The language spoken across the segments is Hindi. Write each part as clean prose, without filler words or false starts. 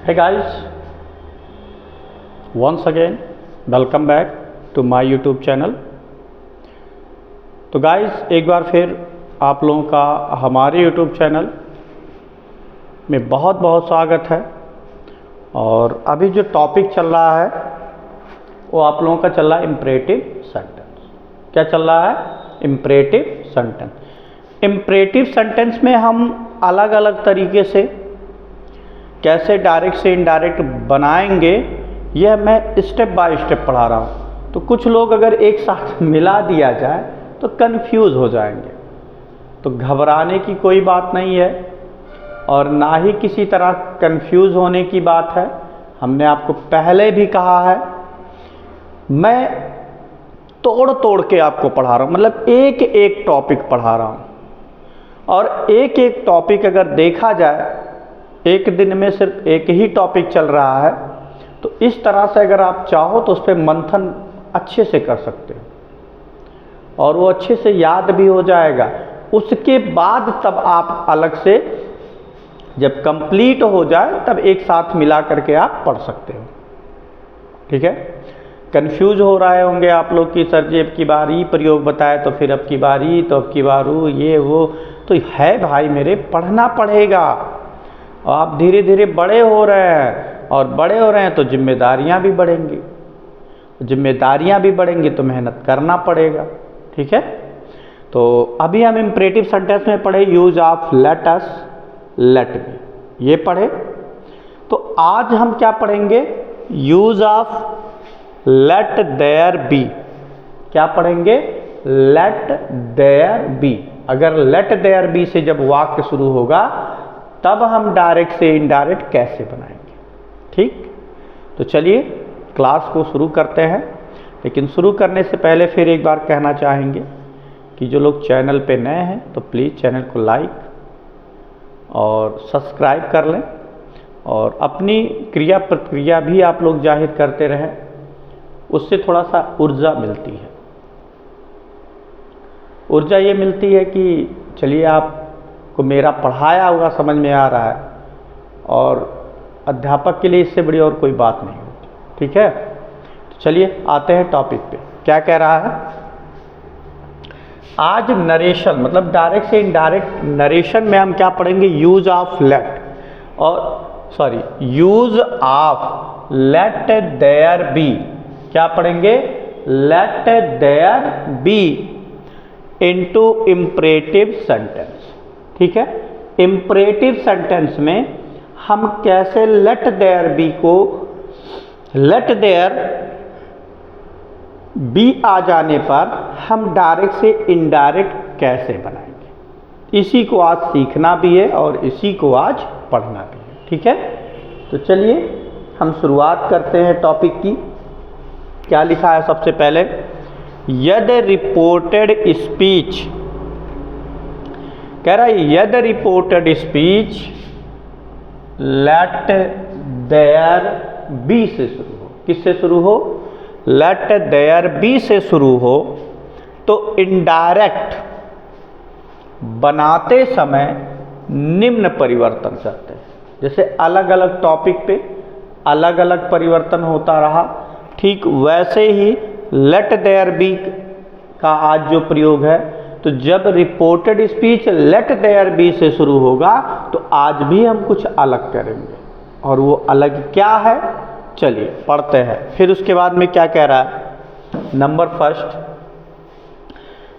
Hey guys, once again welcome back to my YouTube channel। तो गाइस एक बार फिर आप लोगों का हमारे YouTube चैनल में बहुत बहुत स्वागत है। और अभी जो टॉपिक चल रहा है वो आप लोगों का चल रहा है इम्परेटिव सेंटेंस। क्या चल रहा है? Imperative sentence. इम्परेटिव सेंटेंस में हम अलग अलग तरीके से कैसे डायरेक्ट से इनडायरेक्ट बनाएंगे, यह मैं स्टेप बाय स्टेप पढ़ा रहा हूँ। तो कुछ लोग अगर एक साथ मिला दिया जाए तो कंफ्यूज हो जाएंगे। तो घबराने की कोई बात नहीं है और ना ही किसी तरह कंफ्यूज होने की बात है। हमने आपको पहले भी कहा है, मैं तोड़ तोड़ के आपको पढ़ा रहा हूँ, मतलब एक एक टॉपिक पढ़ा रहा हूँ। और एक एक टॉपिक अगर देखा जाए, एक दिन में सिर्फ एक ही टॉपिक चल रहा है, तो इस तरह से अगर आप चाहो तो उस पर मंथन अच्छे से कर सकते हो और वो अच्छे से याद भी हो जाएगा। उसके बाद तब आप अलग से जब कंप्लीट हो जाए तब एक साथ मिला करके आप पढ़ सकते हो। ठीक है? कंफ्यूज हो रहे होंगे आप लोग कि सर जी अब की बार ई प्रयोग बताए तो फिर अब की बार ई, तो अब की बार वो ये वो। तो है भाई मेरे, पढ़ना पड़ेगा। आप धीरे धीरे बड़े हो रहे हैं और बड़े हो रहे हैं तो जिम्मेदारियां भी बढ़ेंगी। जिम्मेदारियां भी बढ़ेंगी तो मेहनत करना पड़ेगा। ठीक है? तो अभी हम इम्परेटिव सेंटेंस में पढ़े use of let us, let me, ये पढ़े। तो आज हम क्या पढ़ेंगे? Use of let there be. क्या पढ़ेंगे? Let there be. अगर लेट देयर बी से जब वाक्य शुरू होगा तब हम डायरेक्ट से इनडायरेक्ट कैसे बनाएंगे। ठीक? तो चलिए क्लास को शुरू करते हैं। लेकिन शुरू करने से पहले फिर एक बार कहना चाहेंगे कि जो लोग चैनल पे नए हैं तो प्लीज़ चैनल को लाइक और सब्सक्राइब कर लें और अपनी क्रिया प्रतिक्रिया भी आप लोग जाहिर करते रहें। उससे थोड़ा सा ऊर्जा मिलती है। ऊर्जा ये मिलती है कि चलिए आपको मेरा पढ़ाया हुआ समझ में आ रहा है और अध्यापक के लिए इससे बड़ी और कोई बात नहीं होती। ठीक है? तो चलिए आते हैं टॉपिक पे। क्या कह रहा है? आज नरेशन मतलब डायरेक्ट से इनडायरेक्ट नरेशन में हम क्या पढ़ेंगे? यूज ऑफ लेट और use of let there be. क्या पढ़ेंगे? Let there be into imperative sentence. ठीक है? इम्परेटिव सेंटेंस में हम कैसे लेट देयर बी को, लेट देयर बी आ जाने पर हम डायरेक्ट से इनडायरेक्ट कैसे बनाएंगे, इसी को आज सीखना भी है और इसी को आज पढ़ना भी है। ठीक है? तो चलिए हम शुरुआत करते हैं टॉपिक की। क्या लिखा है सबसे पहले? यद रिपोर्टेड स्पीच। कह रहा है यद reported speech let there be से शुरू हो। किससे शुरू हो? लेट देयर बी से शुरू हो। तो इनडायरेक्ट बनाते समय निम्न परिवर्तन करते हैं। जैसे अलग अलग टॉपिक पे अलग अलग परिवर्तन होता रहा, ठीक वैसे ही लेट देयर बी का आज जो प्रयोग है, तो जब reported speech let there be से शुरू होगा तो आज भी हम कुछ अलग करेंगे। और वो अलग क्या है? चलिए पढ़ते हैं। फिर उसके बाद में क्या कह रहा है? नंबर फर्स्ट,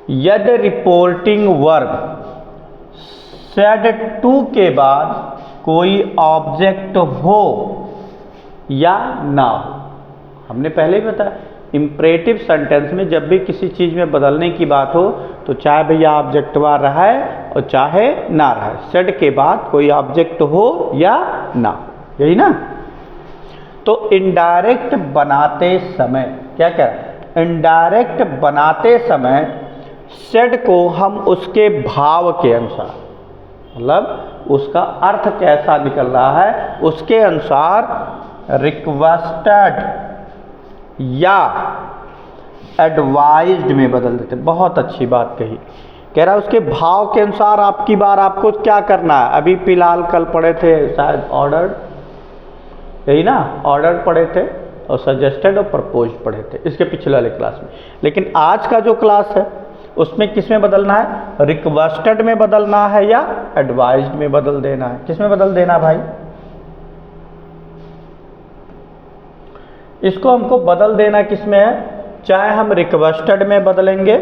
यदि रिपोर्टिंग वर्ब सेड टू के बाद कोई ऑब्जेक्ट हो या ना हो। हमने पहले ही बताया इम्परेटिव सेंटेंस में जब भी किसी चीज़ में बदलने की बात हो तो चाहे भैया ऑब्जेक्टवा रहे और चाहे ना रहे, सेड के बाद कोई ऑब्जेक्ट हो या ना हो, यही ना। तो इनडायरेक्ट बनाते समय क्या कह रहा है? इनडायरेक्ट बनाते समय सेड को हम उसके भाव के अनुसार, मतलब उसका अर्थ कैसा निकल रहा है उसके अनुसार रिक्वेस्टेड या एडवाइज्ड में बदल देते। बहुत अच्छी बात कही। कह रहा है उसके भाव के अनुसार आपकी बार आपको क्या करना है। अभी फिलहाल कल पढ़े थे शायद ऑर्डर्ड, यही ना, ऑर्डर पढ़े थे और सजेस्टेड और प्रपोज्ड पढ़े थे इसके पिछले वाले क्लास में। लेकिन आज का जो क्लास है उसमें किस में बदलना है, रिक्वेस्टेड में बदलना है या एडवाइज्ड में बदल देना है। किस में बदल देना भाई, इसको हमको बदल देना किस में है, चाहे हम रिक्वेस्टेड में बदलेंगे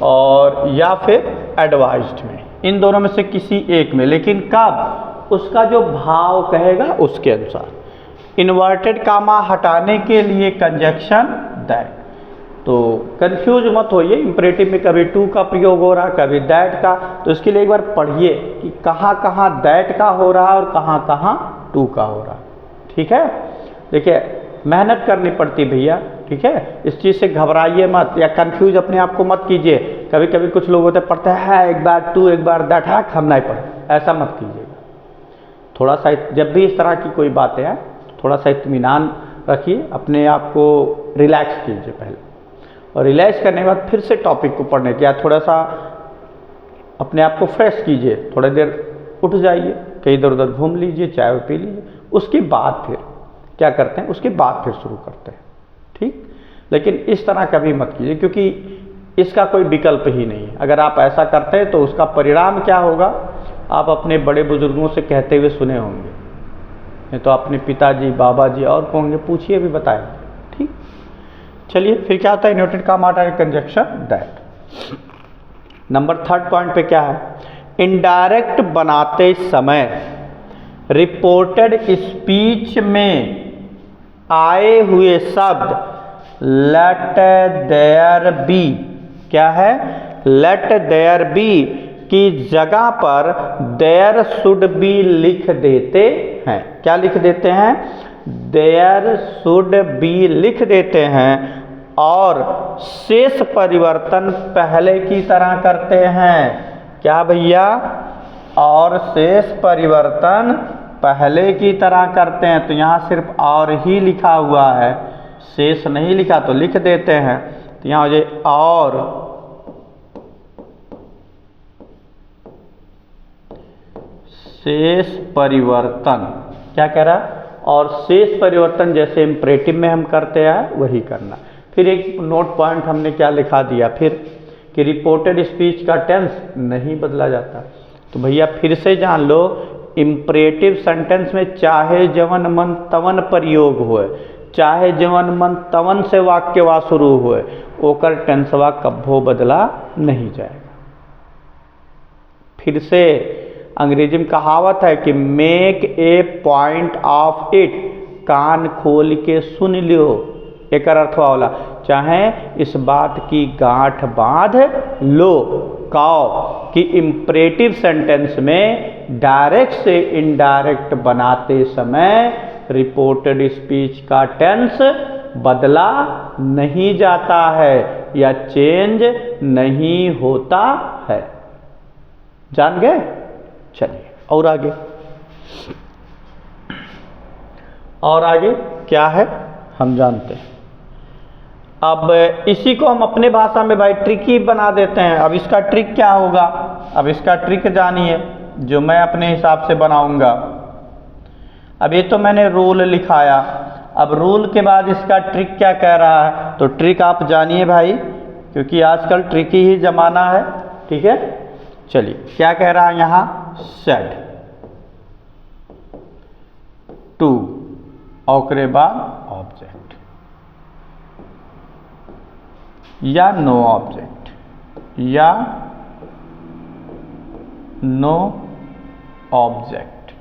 और या फिर एडवाइज्ड में, इन दोनों में से किसी एक में। लेकिन कब, उसका जो भाव कहेगा उसके अनुसार। इन्वर्टेड कामा हटाने के लिए कंजक्शन दैट। तो कंफ्यूज मत होइए, इंपरेटिव में कभी टू का प्रयोग हो रहा, कभी दैट का, तो इसके लिए एक बार पढ़िए कि कहाँ कहाँ दैट का हो रहा है और कहाँ कहाँ टू का हो रहा है। ठीक है, देखिए मेहनत करनी पड़ती भैया, ठीक है, इस चीज़ से घबराइए मत या कंफ्यूज अपने आप को मत कीजिए। कभी कभी कुछ लोग होते पढ़ते हैं एक बार टू एक बार दैट है, हम नहीं पढ़े, ऐसा मत कीजिएगा। थोड़ा सा जब भी इस तरह की कोई बातें हैं थोड़ा सा इत्मीनान रखिए, अपने आप को रिलैक्स कीजिए पहले, और रिलैक्स करने के बाद फिर से टॉपिक को पढ़ने के बाद थोड़ा सा अपने आप को फ्रेश कीजिए, थोड़ी देर उठ जाइए, कहीं इधर उधर घूम लीजिए, चाय पी लीजिए, उसके बाद फिर क्या करते हैं, उसके बाद फिर शुरू करते हैं। ठीक, लेकिन इस तरह कभी मत कीजिए क्योंकि इसका कोई विकल्प ही नहीं है। अगर आप ऐसा करते हैं तो उसका परिणाम क्या होगा, आप अपने बड़े बुजुर्गों से कहते हुए सुने होंगे, नहीं तो अपने पिताजी बाबा जी और कौन होंगे पूछिए भी बताएंगे। ठीक, चलिए फिर क्या होता है, इन्वर्टेड कामा हटाने कंजक्शन दैट। नंबर 3 पॉइंट पे क्या है, इनडायरेक्ट बनाते समय रिपोर्टेड स्पीच में आए हुए शब्द लेट देयर बी, क्या है, लेट देयर बी की जगह पर देयर शुड बी लिख देते हैं। क्या लिख देते हैं, देयर शुड बी लिख देते हैं और शेष परिवर्तन पहले की तरह करते हैं। क्या भैया, और शेष परिवर्तन पहले की तरह करते हैं। तो यहाँ सिर्फ और ही लिखा हुआ है, शेष नहीं लिखा, तो लिख देते हैं। तो यहाँ हो जाए और शेष परिवर्तन, क्या कह रहा, और शेष परिवर्तन जैसे इंपरेटिव में हम करते हैं वही करना। फिर एक नोट पॉइंट हमने क्या लिखा दिया फिर कि रिपोर्टेड स्पीच का टेंस नहीं बदला जाता। तो भैया फिर से जान लो, इंपरेटिव सेंटेंस में चाहे जवन मन तवन प्रयोग होए, चाहे जवन मन तवन से वाक्यवा शुरू होए, ओकर टेंसवा कब्बो बदला नहीं जाएगा। फिर से अंग्रेजी में कहावत है कि make a point of it, कान खोल के सुन लियो, एक अर्थ वाला, चाहे इस बात की गांठ बांध लो काओ कि इंपरेटिव सेंटेंस में डायरेक्ट से इनडायरेक्ट बनाते समय रिपोर्टेड स्पीच का टेंस बदला नहीं जाता है या चेंज नहीं होता है। जान गए, चलिए और आगे, और आगे क्या है हम जानते हैं। अब इसी को हम अपने भाषा में भाई ट्रिकी बना देते हैं। अब इसका ट्रिक क्या होगा, अब इसका ट्रिक जानिए जो मैं अपने हिसाब से बनाऊंगा। अब ये तो मैंने रूल लिखाया, अब रूल के बाद इसका ट्रिक क्या कह रहा है, तो ट्रिक आप जानिए भाई, क्योंकि आजकल ट्रिकी ही जमाना है। ठीक है, चलिए क्या कह रहा है यहाँ, सेड टू और बाद ऑब्जेक्ट या नो ऑब्जेक्ट या नो ऑब्जेक्ट।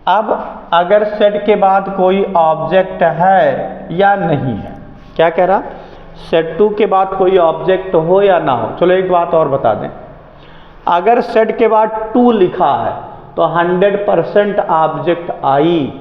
अब अगर सेट के बाद कोई ऑब्जेक्ट है या नहीं है, क्या कह रहा, सेट टू के बाद कोई ऑब्जेक्ट हो या ना हो। चलो एक बात और बता दें, अगर सेट के बाद टू लिखा है तो 100% ऑब्जेक्ट आई।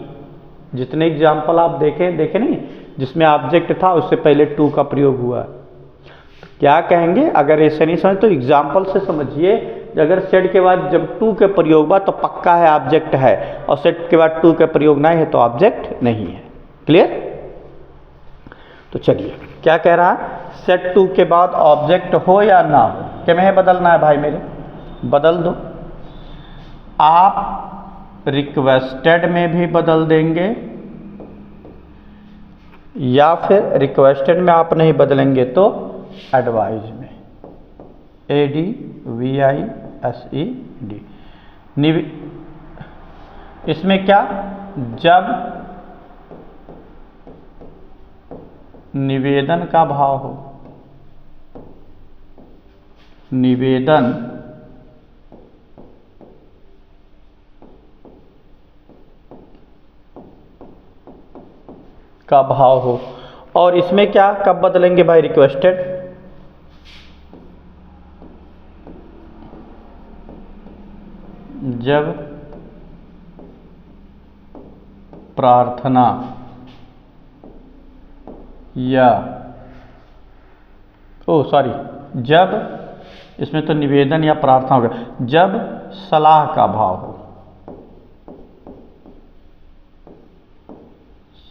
जितने एग्जाम्पल आप देखे नहीं जिसमें ऑब्जेक्ट था उससे पहले टू का प्रयोग हुआ। तो क्या कहेंगे, अगर ऐसे नहीं समझ तो एग्जाम्पल से समझिए, अगर सेट के बाद जब टू के प्रयोग हुआ तो पक्का है ऑब्जेक्ट है, और सेट के बाद टू के प्रयोग नहीं है तो ऑब्जेक्ट नहीं है। क्लियर, तो चलिए क्या कह रहा है, सेट टू के बाद ऑब्जेक्ट हो या ना हो, क्या मैं बदलना है भाई मेरे, बदल दो। आप रिक्वेस्टेड में भी बदल देंगे, या फिर रिक्वेस्टेड में आप नहीं बदलेंगे तो एडवाइज में, ADVISED। इसमें क्या, जब निवेदन का भाव हो, निवेदन का भाव हो। और इसमें क्या कब बदलेंगे भाई, रिक्वेस्टेड, जब प्रार्थना या जब, इसमें तो निवेदन या प्रार्थना होगा, जब सलाह का भाव हो,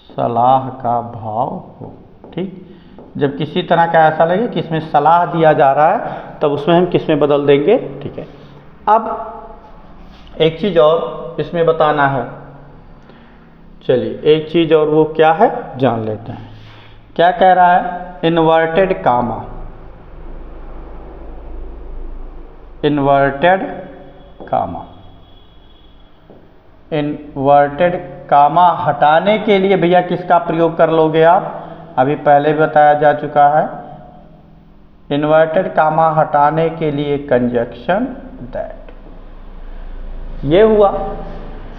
सलाह का भाव हो। ठीक, जब किसी तरह का ऐसा लगे कि इसमें सलाह दिया जा रहा है, तब उसमें हम किस में बदल देंगे। ठीक है, अब एक चीज़ और इसमें बताना है, चलिए एक चीज़ और वो क्या है जान लेते हैं। क्या कह रहा है, inverted comma, inverted comma, inverted comma हटाने के लिए भैया किसका प्रयोग कर लोगे आप, अभी पहले बताया जा चुका है। इन्वर्टेड कामा हटाने के लिए कंजक्शन दैट, ये हुआ।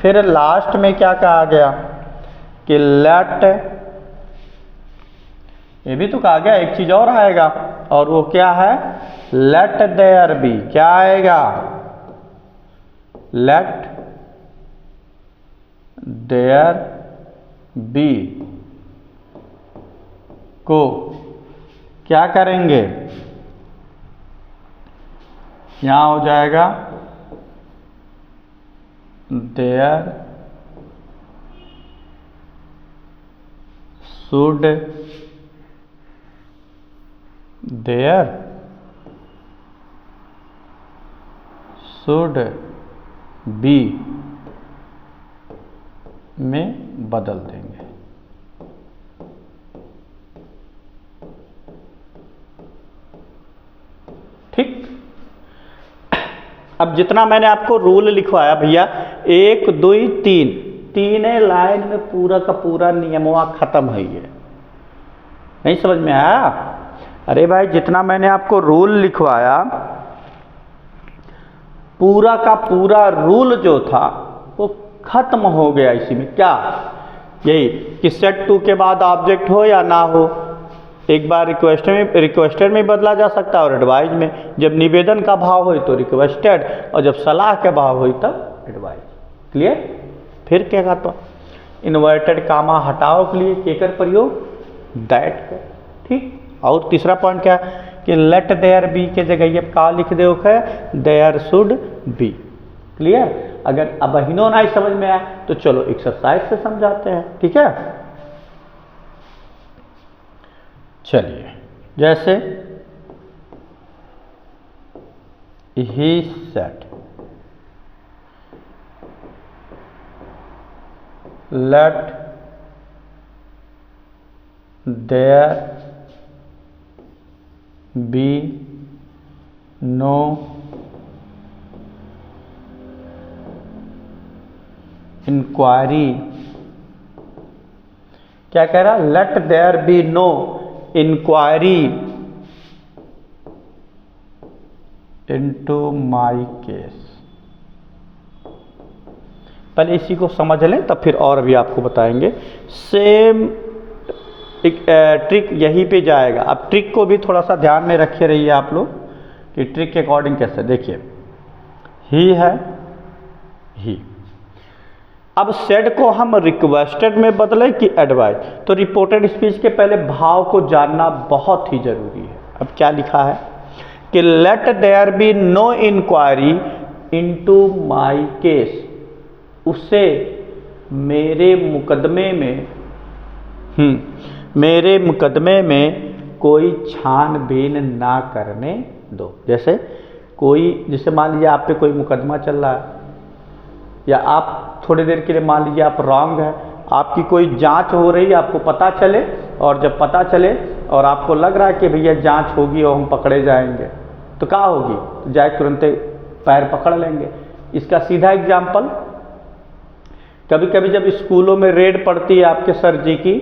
फिर लास्ट में क्या कहा गया कि लेट, ये भी तो कहा गया, एक चीज और आएगा, और वो क्या है, लेट देयर बी, क्या आएगा, लेट देयर बी को क्या करेंगे, यहां हो जाएगा there should, there should be में बदल देंगे। ठीक, अब जितना मैंने आपको रूल लिखवाया भैया, 1 2 3, तीन लाइन में पूरा का पूरा नियमवा खत्म है। ये नहीं समझ में आया? अरे भाई, जितना मैंने आपको रूल लिखवाया, पूरा का पूरा रूल जो था वो खत्म हो गया इसी में। क्या, यही कि सेट टू के बाद ऑब्जेक्ट हो या ना हो, एक बार रिक्वेस्टेड में बदला जा सकता है और एडवाइज में। जब निवेदन का भाव हो तो रिक्वेस्टेड, और जब सलाह के भाव हो तब एडवाइज। क्लियर? फिर क्या कहता, इन्वर्टेड कामा हटाओ के लिए केकर प्रयोग, दैट का। ठीक, और तीसरा पॉइंट क्या है कि लेट देयर बी के जगह ये का लिख दो, देयर शुड बी। क्लियर? अगर अब अहिनो ना समझ में आए तो चलो एक्सरसाइज से समझाते हैं। ठीक है, चलिए, जैसे ही set, let there be no inquiry. क्या कह रहा, let there be no inquiry into my case. पहले इसी को समझ लें, तब फिर और भी आपको बताएंगे। सेम एक ट्रिक यहीं पे जाएगा। अब ट्रिक को भी थोड़ा सा ध्यान में रखे रहिए आप लोग कि ट्रिक के अकॉर्डिंग कैसे। देखिए, ही है, ही। अब सेड को हम रिक्वेस्टेड में बदले कि एडवाइज, तो रिपोर्टेड स्पीच के पहले भाव को जानना बहुत ही जरूरी है। अब क्या लिखा है कि let there be no inquiry into my case, उसे मेरे मुकदमे में कोई छानबीन ना करने दो। जैसे मान लीजिए आप पे कोई मुकदमा चल रहा है, या आप थोड़ी देर के लिए मान लीजिए आप रॉन्ग है, आपकी कोई जांच हो रही है, आपको पता चले, और जब पता चले और आपको लग रहा है कि भैया जांच होगी और हम पकड़े जाएंगे, तो क्या होगी, तो जाए तुरंत पैर पकड़ लेंगे। इसका सीधा एग्जाम्पल, कभी कभी जब स्कूलों में रेड पड़ती है आपके सर जी की,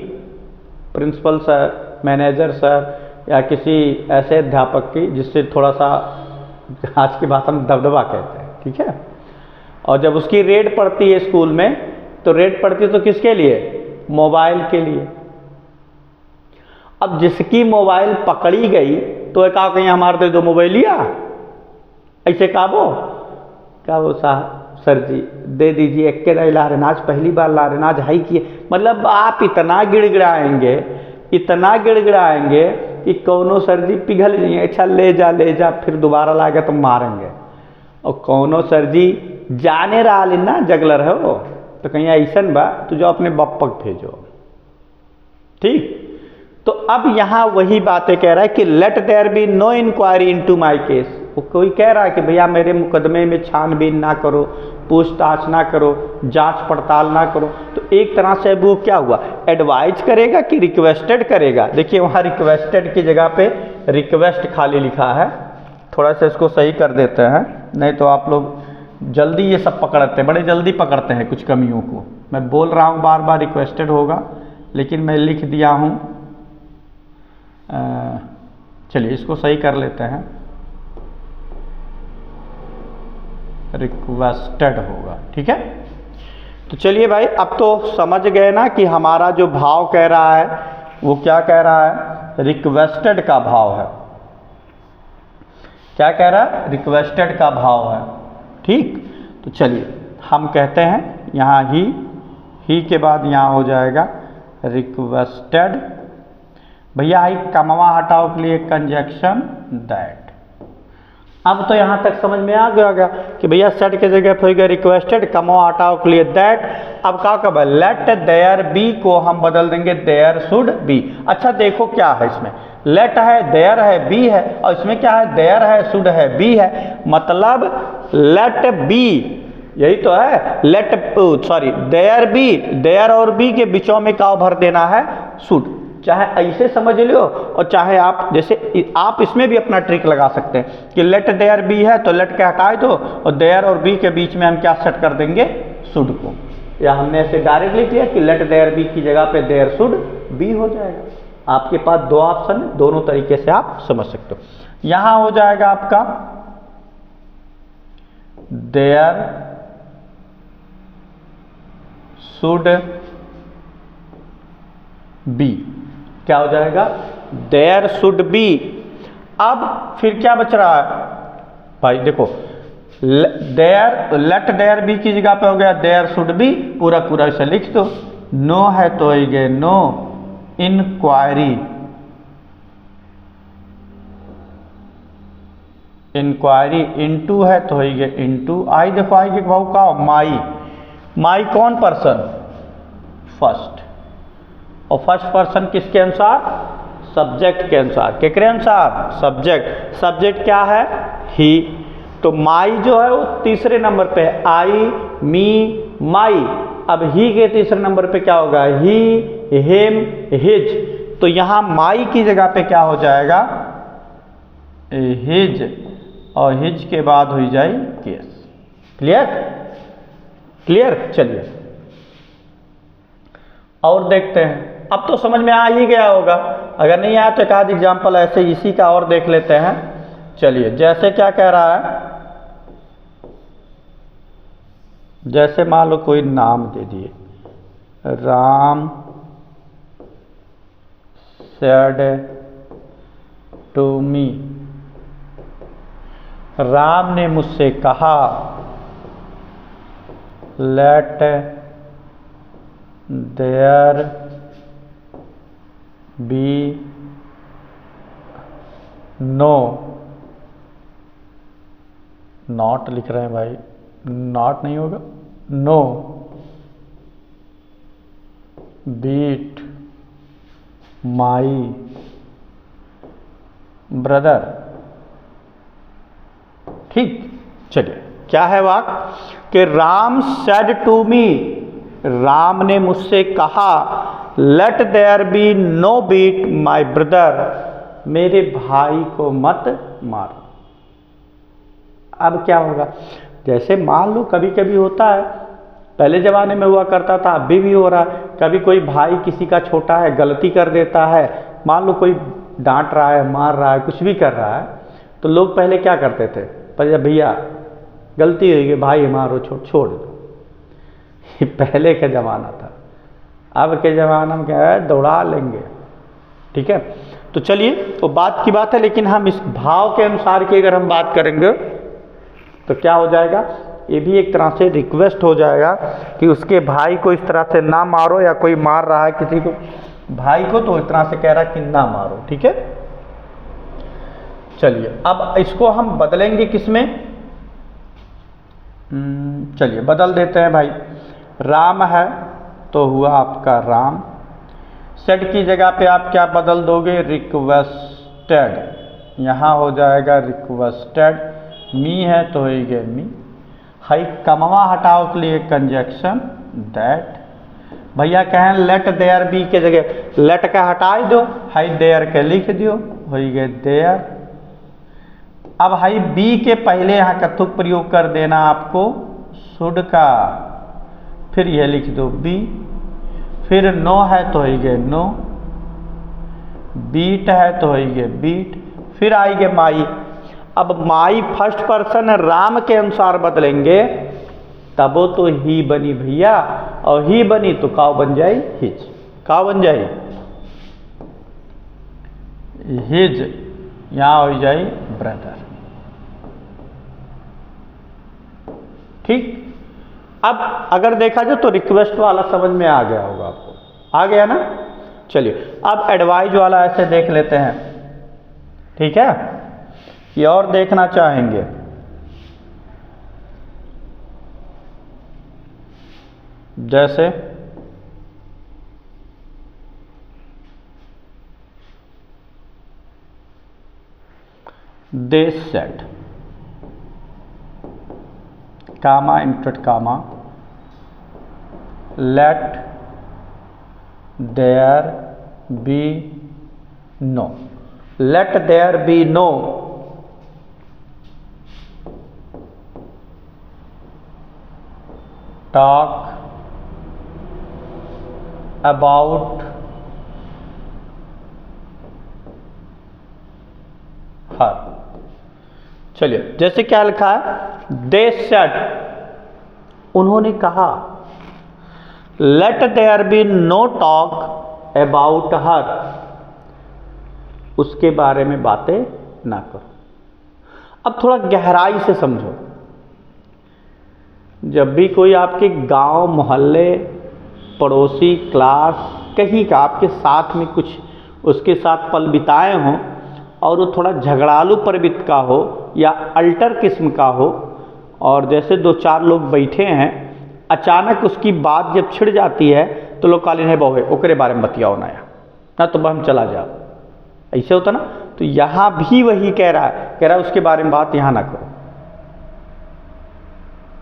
प्रिंसिपल सर, मैनेजर सर, या किसी ऐसे अध्यापक की जिससे थोड़ा सा आज की भाषा में दबदबा कहते हैं, ठीक है, और जब उसकी रेड पड़ती है स्कूल में, तो रेड पड़ती है तो किसके लिए, मोबाइल के लिए। अब जिसकी मोबाइल पकड़ी गई तो एक कहा कहीं हमारे दे दो मोबाइलिया, ऐसे क्या वो साहब सर जी दे दीजिए, एक के लारेनाज पहली बार लारेनाज हाई किए, मतलब आप इतना गिड़गिड़ाएंगे, इतना गिड़गिड़ाएंगे कि कौनो सर जी पिघल जाइए, अच्छा ले जा, फिर दोबारा लाएगा तो मारेंगे। और कौनो सर जी जाने रहा ना जगलर है वो, तो कहीं ऐसन बा तो जो अपने बप्पक भेजो, ठीक। तो अब यहाँ वही बातें कह रहा है कि let there be no inquiry into my case. वो कोई कह रहा है कि भैया मेरे मुकदमे में छानबीन ना करो, पूछताछ ना करो, जांच पड़ताल ना करो। तो एक तरह से वो क्या हुआ, एडवाइज करेगा कि रिक्वेस्टेड करेगा। देखिए वहाँ रिक्वेस्टेड की जगह पे रिक्वेस्ट खाली लिखा है, थोड़ा सा इसको सही कर देते हैं, नहीं तो आप लोग जल्दी ये सब पकड़ते हैं, बड़े जल्दी पकड़ते हैं कुछ कमियों को। मैं बोल रहा हूँ बार बार रिक्वेस्टेड होगा, लेकिन मैं लिख दिया हूँ, चलिए इसको सही कर लेते हैं, रिक्वेस्टेड होगा, ठीक है। तो चलिए भाई अब तो समझ गए ना कि हमारा जो भाव कह रहा है वो क्या कह रहा है, रिक्वेस्टेड का भाव है। क्या कह रहा है, रिक्वेस्टेड का भाव है, ठीक। तो चलिए हम कहते हैं यहाँ ही के बाद यहाँ हो जाएगा रिक्वेस्टेड। भैया आई कमवा हटाओ के लिए कंजक्शन दैट। अब तो यहाँ तक समझ में आ गया कि भैया सेट के जगह पर हो गया रिक्वेस्टेड, कमवा हटाओ के लिए दैट। अब क्या कब लेट देयर बी को हम बदल देंगे देयर शुड बी। अच्छा देखो क्या है इसमें, लेट है, देयर है, बी है, और इसमें क्या है, देयर है, शुड है, बी है, मतलब लेट बी, यही तो है, let sorry there be, there और बी के बीचों में क्या भर देना है, शुड। चाहे ऐसे समझ लो और चाहे आप जैसे आप इसमें भी अपना ट्रिक लगा सकते हैं कि लेट देयर बी है तो लेट के हटाए दो और देयर और बी के बीच में हम क्या सेट कर देंगे, शुड को, या हमने ऐसे डायरेक्ट लिख लिया कि लेट देयर बी की जगह पे देयर शुड बी हो जाएगा। आपके पास दो ऑप्शन है, दोनों तरीके से आप समझ सकते हो। यहां हो जाएगा आपका देयर शुड बी, क्या हो जाएगा, देयर शुड बी। अब फिर क्या बच रहा है भाई, देखो देयर, लेट देयर बी की जगह पे हो गया देयर शुड बी, पूरा पूरा इसे लिख दो। नो है तो ही गए नो इंक्वायरी, इंक्वायरी, इनटू है तो ही गए इनटू। आई देखो आई के भाव का माई, माई कौन पर्सन, फर्स्ट, और फर्स्ट पर्सन किसके अनुसार, सब्जेक्ट के अनुसार, केकरे अनुसार, सब्जेक्ट। सब्जेक्ट क्या है, ही, तो माई जो है वो तीसरे नंबर पे है, आई, मी, माई। अब ही के तीसरे नंबर पे क्या होगा, ही, हिम, हिज। तो यहां माई की जगह पे क्या हो जाएगा, हिज, और हिज के बाद हो जाए केस। Clear, clear. चलिए और देखते हैं, अब तो समझ में आ ही गया होगा, अगर नहीं आया तो एक आध एग्जाम्पल ऐसे इसी का और देख लेते हैं। चलिए जैसे क्या कह रहा है, जैसे मान लो कोई नाम दे दिए, Ram said to me, Ram ने मुझसे कहा, let there be no, not लिख रहे हैं भाई, नॉट नहीं होगा, नो बीट माई ब्रदर। ठीक, चलिए क्या है वाक्य कि Ram said to me, Ram ने मुझसे कहा, let there be no beat my brother, मेरे भाई को मत मारो। अब क्या होगा, जैसे मान लो कभी कभी होता है, पहले ज़माने में हुआ करता था, अभी भी हो रहा है, कभी कोई भाई किसी का छोटा है गलती कर देता है, मान लो कोई डांट रहा है, मार रहा है, कुछ भी कर रहा है, तो लोग पहले क्या करते थे, पर भैया गलती हुई भाई मारो, छोड़ दो। ये पहले का ज़माना था। अब के ज़माना में क्या है, दौड़ा लेंगे। ठीक है, तो चलिए, तो बात की बात है, लेकिन हम इस भाव के अनुसार की अगर हम बात करेंगे तो क्या हो जाएगा, ये भी एक तरह से रिक्वेस्ट हो जाएगा कि उसके भाई को इस तरह से ना मारो, या कोई मार रहा है किसी को भाई को तो इस तरह से कह रहा है कि ना मारो। ठीक है, चलिए अब इसको हम बदलेंगे किस में, चलिए बदल देते हैं भाई। राम है तो हुआ आपका राम, सेड की जगह पे आप क्या बदल दोगे, रिक्वेस्टेड, यहाँ हो जाएगा रिक्वेस्टेड। मी है तो हो गया मी। हाई कमवा हटाओ के लिए कंजक्शन दैट, भैया कहें लेट देयर बी के जगह लेट का हटा दो, हाई देयर के लिख दो, हो गए देयर। अब हाई बी के पहले यहाँ कथुक प्रयोग कर देना आपको शुड का, फिर यह लिख दो बी, फिर नो है तो हो गए नो, बीट है तो हो गए बीट, फिर आएंगे माई। अब माई फर्स्ट पर्सन राम के अनुसार बदलेंगे, तब वो तो ही बनी भैया, और ही बनी तो काव बन जाए हिज, काव बन जाए हिज, यहां हो जाए ब्रदर। ठीक, अब अगर देखा जाए तो रिक्वेस्ट वाला समझ में आ गया होगा आपको, आ गया ना। चलिए अब एडवाइज वाला ऐसे देख लेते हैं। ठीक है, ये और देखना चाहेंगे, जैसे दे सेड, कामा इंटरट comma, let there be no, let there be no, talk about her. चलिए जैसे क्या लिखा है, दे सेड, उन्होंने कहा, let there be no talk about her, उसके बारे में बातें ना करो। अब थोड़ा गहराई से समझो, जब भी कोई आपके गांव मोहल्ले पड़ोसी क्लास कहीं का आपके साथ में कुछ उसके साथ पल बिताए हों, और वो थोड़ा झगड़ालू प्रवृत्ति का हो या अल्टर किस्म का हो, और जैसे दो चार लोग बैठे हैं, अचानक उसकी बात जब छिड़ जाती है तो लोग कालीन है बहु ओकरे बारे में बतियाओ ना तो हम चला जाओ, ऐसे होता ना। तो यहाँ भी वही कह रहा है उसके बारे में बात यहाँ ना करो।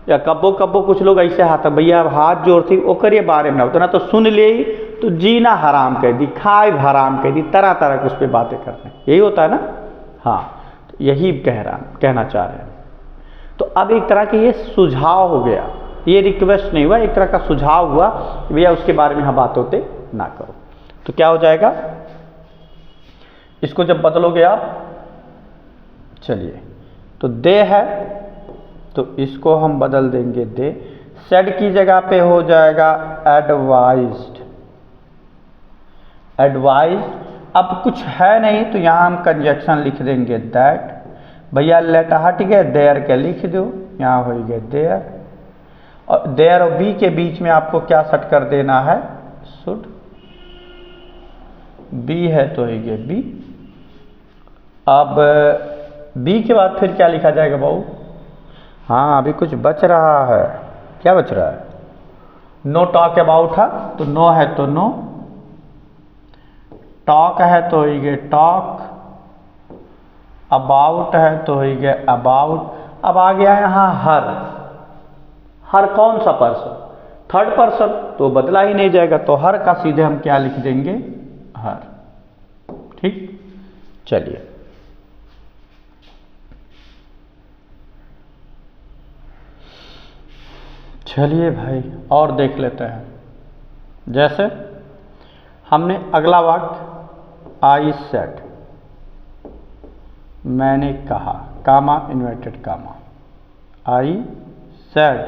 या कब्बो कब्बो कुछ लोग ऐसे हाथ भैया हाथ जोड़ थी ओकर ये बारे में होता ना, तो सुन ले तो जीना हराम कह दी, खाए हराम कह दी, तरह तरह के उस पर बातें करते हैं, यही होता है ना। हाँ, तो यही कहना चाह रहे हैं। तो अब एक तरह के ये सुझाव हो गया, ये रिक्वेस्ट नहीं हुआ, एक तरह का सुझाव हुआ कि भैया उसके बारे में यहाँ बात होते ना करो। तो क्या हो जाएगा, इसको जब बदलोगे आप, चलिए तो दे है तो इसको हम बदल देंगे दे, सेड की जगह पे हो जाएगा एडवाइज्ड, एडवाइज। अब कुछ है नहीं तो यहाँ हम कंजक्शन लिख देंगे दैट, भैया लेट हट गए, देयर के लिख दो, यहाँ हो गए देयर, और देयर और बी के बीच में आपको क्या सेट कर देना है, शुड, बी है तो हो गए बी। अब बी के बाद फिर क्या लिखा जाएगा बाबू, हाँ अभी कुछ बच रहा है, क्या बच रहा है, नो टॉक अबाउट है तो नो है तो नो, टॉक है तो हो गए टॉक, अबाउट है तो हो गए अबाउट। अब आ गया यहाँ हर। हर कौन सा पर्सन? थर्ड पर्सन, तो बदला ही नहीं जाएगा, तो हर का सीधे हम क्या लिख देंगे? हर। ठीक, चलिए चलिए भाई और देख लेते हैं। जैसे हमने अगला वाक्य आई सेड, मैंने कहा, कामा इन्वर्टेड कामा, आई सेड,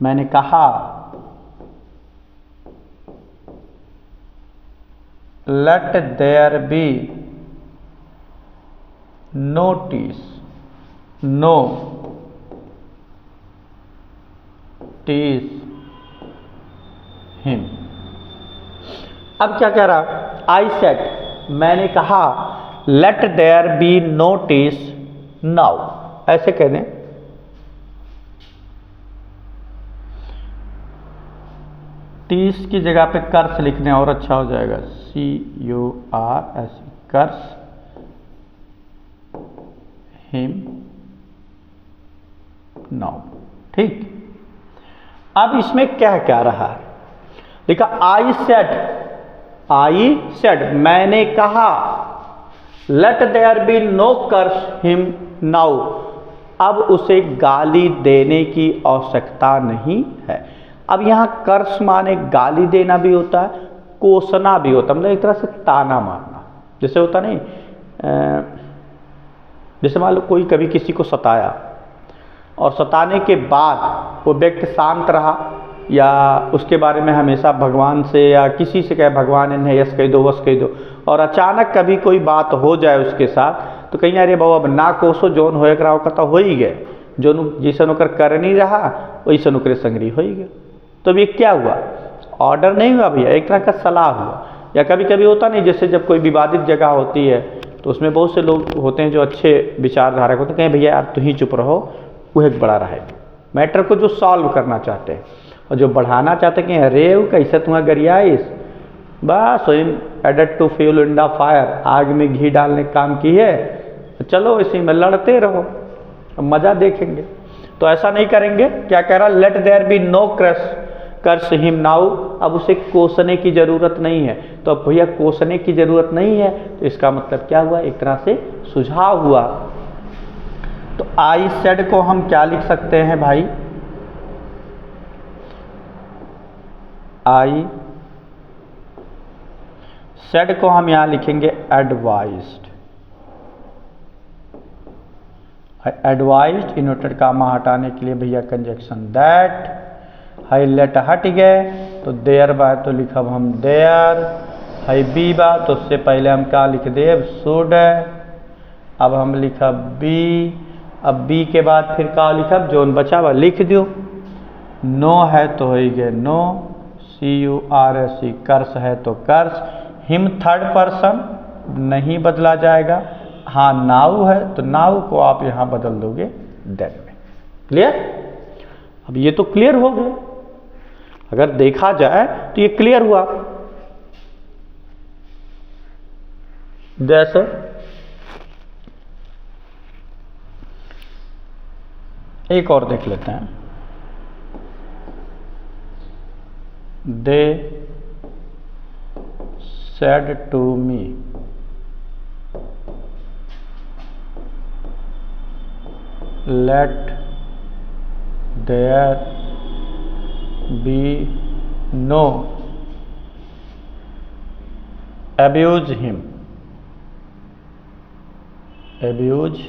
मैंने कहा, let there be notice, no tease him. अब क्या कह रहा? आई सेड, मैंने कहा, let there be notice now, ऐसे कह दें। टीस की जगह पे कर्स लिख दें और अच्छा हो जाएगा, CURS, कर्स हिम नाउ। ठीक, अब इसमें क्या क्या रहा है? देखा, आई सेड, मैंने कहा, let there be no curse him now, अब उसे गाली देने की आवश्यकता नहीं है। अब यहाँ कर्स माने गाली देना भी होता है, कोसना भी होता है, मतलब एक तरह से ताना मारना। जैसे होता नहीं, जैसे मान लो कोई कभी किसी को सताया और सताने के बाद वो व्यक्ति शांत रहा, या उसके बारे में हमेशा भगवान से या किसी से कहे भगवान इन्हें यस कह दो, वस कह दो, और अचानक कभी कोई बात हो जाए उसके साथ, तो कहीं अरे बाबा अब ना कोसो, जोन होए करा का हो ही गए, जो जैसे नौकर कर नहीं रहा वैसे नौकरी संगरी हो ही गया। तो ये क्या हुआ? ऑर्डर नहीं हुआ भैया, एक तरह का सलाह हुआ। या कभी कभी होता नहीं, जैसे जब कोई विवादित जगह होती है तो उसमें बहुत से लोग होते हैं जो अच्छे विचारधारक होते हैं, कहें भैया यार तू ही चुप रहो, वो एक बड़ा रहे। मैटर को जो सॉल्व करना चाहते हैं, और जो बढ़ाना चाहते हैं कि अरे वो कैसे तुम्हें गरियाइस, बस स्वयं added to fuel in the fire, आग में घी डालने का काम की है, चलो इसी में लड़ते रहो, मज़ा देखेंगे। तो ऐसा नहीं करेंगे। क्या कह रहा? Let there be no curse him now, अब उसे कोसने की ज़रूरत नहीं है। तो अब भैया कोसने की ज़रूरत नहीं है, तो इसका मतलब क्या हुआ? एक तरह से सुझाव हुआ। तो आई सेड को हम क्या लिख सकते हैं भाई? आई सेड को हम यहां लिखेंगे एडवाइज्ड। एडवाइज्ड इन्वर्टेड कामा हटाने के लिए भैया कंजक्शन दैट, हाई लेट हट गए तो देयर बा तो लिखब हम देयर, हाई बी बा तो उससे पहले हम क्या लिख देव? शुड। अब हम लिखब बी, अब बी के बाद फिर क्या लिखब? जोन बचा हुआ लिख दो। नो है तो हो ही गए नो, CURS, कर्स है तो कर्स, हिम थर्ड पर्सन नहीं बदला जाएगा। हाँ नाउ है तो नाउ को आप यहाँ बदल दोगे देन में। क्लियर? अब ये तो क्लियर हो गया, अगर देखा जाए तो ये क्लियर हुआ। जैसे एक और देख लेते हैं। They said to me, let there be no abuse him, abuse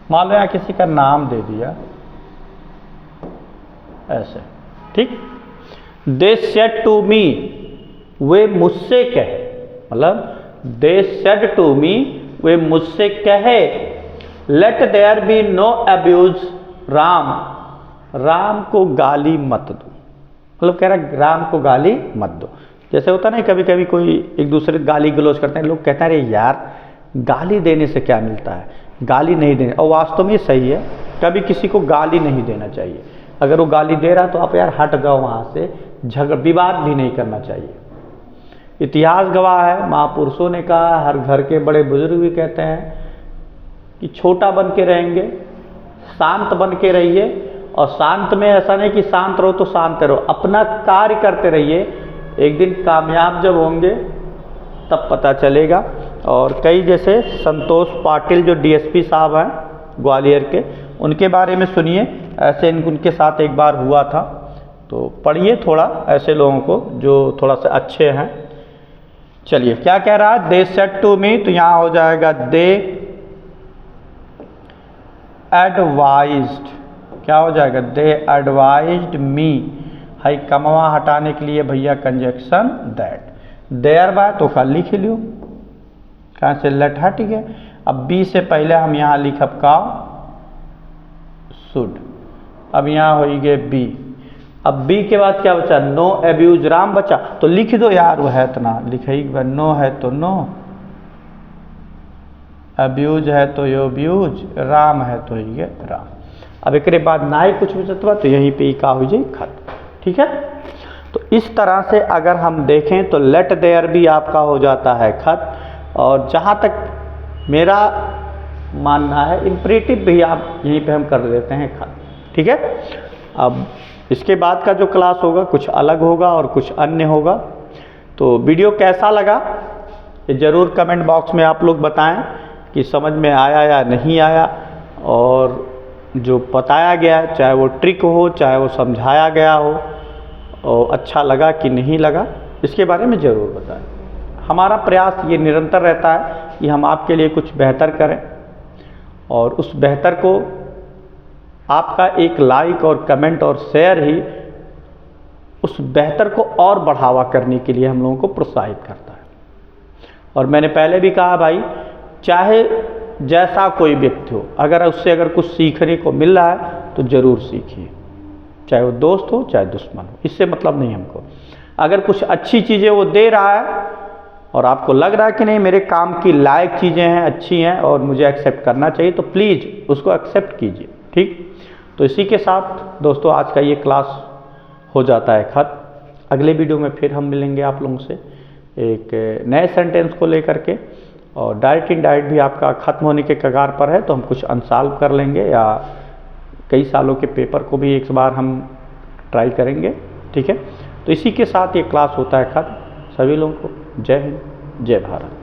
मान लो यहाँ किसी का नाम दे दिया ऐसे, ठीक। दे सेड टू मी, वे मुझसे कहे, मतलब दे सेड टू मी, वे मुझसे कहे, let there be no abuse Ram, Ram को गाली मत दो, मतलब कह रहा राम को गाली मत दो। जैसे होता नहीं कभी कभी कोई एक दूसरे गाली गलौज करते हैं, लोग कहते हैं अरे यार गाली देने से क्या मिलता है, गाली नहीं देने, और वास्तव में सही है, कभी किसी को गाली नहीं देना चाहिए। अगर वो गाली दे रहा तो आप यार हट जाओ वहाँ से, झगड़ विवाद भी नहीं करना चाहिए। इतिहास गवाह है, महापुरुषों ने कहा, हर घर के बड़े बुजुर्ग भी कहते हैं कि छोटा बन के रहेंगे, शांत बन के रहिए। और शांत में ऐसा नहीं कि शांत रहो तो शांत रहो, अपना कार्य करते रहिए। एक दिन कामयाब जब होंगे तब पता चलेगा। और कई जैसे संतोष पाटिल जो डीएसपी साहब हैं ग्वालियर के, उनके बारे में सुनिए। ऐसे उनके साथ एक बार हुआ था, तो पढ़िए थोड़ा ऐसे लोगों को जो थोड़ा सा अच्छे हैं। चलिए क्या कह रहा है, दे सेड टू मी, तो यहाँ हो जाएगा दे एडवाइज्ड। क्या हो जाएगा, दे एडवाइज्ड मी। हाई कमवा हटाने के लिए भैया कंजक्शन दैट। देयर बाय तो कल लिख लियो, कहाँ से लेट है, ठीक है। अब बी से पहले हम यहाँ लिखब का शुड। अब यहाँ हो गए बी। अब बी के बाद क्या बचा, नो एब्यूज राम बचा, तो लिख दो यार, वो है इतना लिखाई, नो है तो नो, अब्यूज है तो यो अब्यूज, राम है तो ये राम। अब एक बाद ना ही कुछ बचतवा तो यहीं पे का हो जाए खत्म, ठीक है। तो इस तरह से अगर हम देखें तो लेट देयर भी आपका हो जाता है खत्म। और जहाँ तक मेरा मानना है इंपरेटिव भी आप यहीं पे हम कर देते हैं खत्म, ठीक है। अब इसके बाद का जो क्लास होगा कुछ अलग होगा और कुछ अन्य होगा। तो वीडियो कैसा लगा ये ज़रूर कमेंट बॉक्स में आप लोग बताएं कि समझ में आया या नहीं आया, और जो बताया गया चाहे वो ट्रिक हो चाहे वो समझाया गया हो, और अच्छा लगा कि नहीं लगा इसके बारे में ज़रूर बताएं। हमारा प्रयास ये निरंतर रहता है कि हम आपके लिए कुछ बेहतर करें, और उस बेहतर को आपका एक लाइक और कमेंट और शेयर ही उस बेहतर को और बढ़ावा करने के लिए हम लोगों को प्रोत्साहित करता है। और मैंने पहले भी कहा भाई, चाहे जैसा कोई व्यक्ति हो, अगर उससे अगर कुछ सीखने को मिल रहा है तो ज़रूर सीखिए, चाहे वो दोस्त हो चाहे दुश्मन हो, इससे मतलब नहीं हमको। अगर कुछ अच्छी चीज़ें वो दे रहा है और आपको लग रहा है कि नहीं मेरे काम की लायक चीज़ें हैं, अच्छी हैं और मुझे एक्सेप्ट करना चाहिए, तो प्लीज़ उसको एक्सेप्ट कीजिए, ठीक। तो इसी के साथ दोस्तों आज का ये क्लास हो जाता है खत्म। अगले वीडियो में फिर हम मिलेंगे आप लोगों से एक नए सेंटेंस को लेकर के, और डायरेक्ट इनडायरेक्ट भी आपका ख़त्म होने के कगार पर है, तो हम कुछ अनसॉल्व कर लेंगे या कई सालों के पेपर को भी एक बार हम ट्राई करेंगे, ठीक है। तो इसी के साथ ये क्लास होता है खत्म। सभी लोगों को जय हिंद, जय भारत।